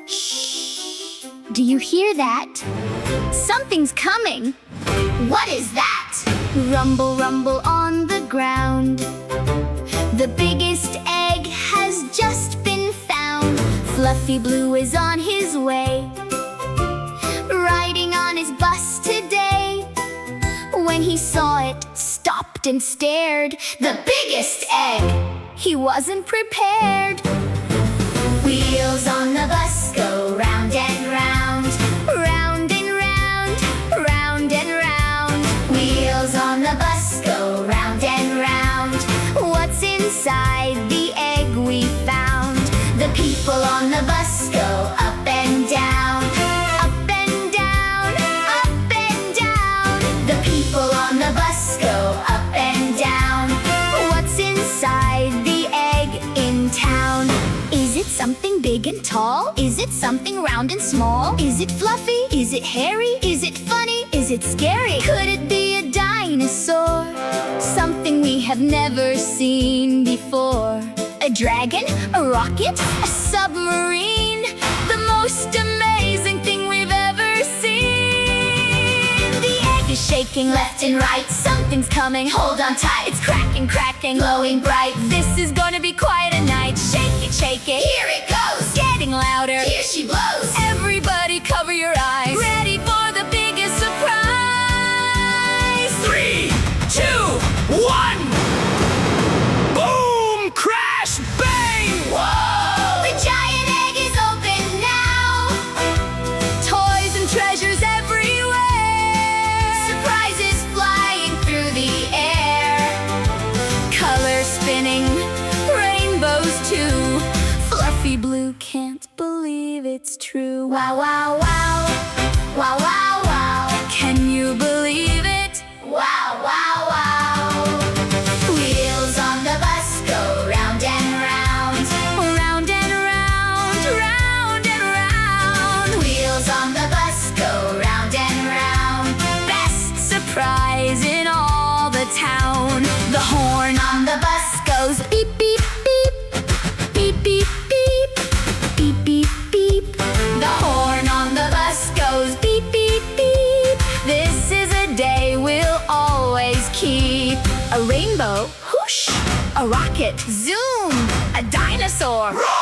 Shh! Do you hear that? Something's coming! What is that? Rumble, rumble on the ground. The biggest egg has just been found. FluffyBlu is on his way, riding on his bus today. When he saw it, stopped and stared. The biggest egg! He wasn't prepared. Wheels on the bus go round and round, round and round, round and round. Wheels on the bus go round and round. What's inside the egg we found? The people on the bus go up and down, up and down, up and down. The people on the bus go up and down. What's inside the egg in town? Is it something big and tall? Is it something round and small? Is it fluffy? Is it hairy? Is it funny? Is it scary? Could it be a dinosaur? Something we have never seen before. A dragon? A rocket? A submarine? The most amazing thing we've ever seen. The egg is shaking left and right. Something's coming, hold on tight. It's cracking, cracking, glowing bright. This is gonna be quite a night. Shake it, shake it. Here it goes. Getting louder. Here she blows. Everybody cover your eyes. Ready for the biggest surprise. 3, 2, 1. Boom! Crash! Bang! Whoa! The giant egg is open now. Toys and treasures everywhere. Surprises flying through the air. Colors spinning, rainbows too. FluffyBlu can't believe it's true. Wow, wow, wow. Wow, wow, wow. Can you believe it? Wow, wow, wow. Wheels on the bus go round and round, round and round, round and round. Wheels on the bus go round and round. Best surprise in all the town. The horn on the bus goes beep, beep, beep. Beep, beep, beep. Beep, beep, beep. The horn on the bus goes beep, beep, beep. This is a day we'll always keep. A rainbow, whoosh. A rocket, zoom. A dinosaur, roar.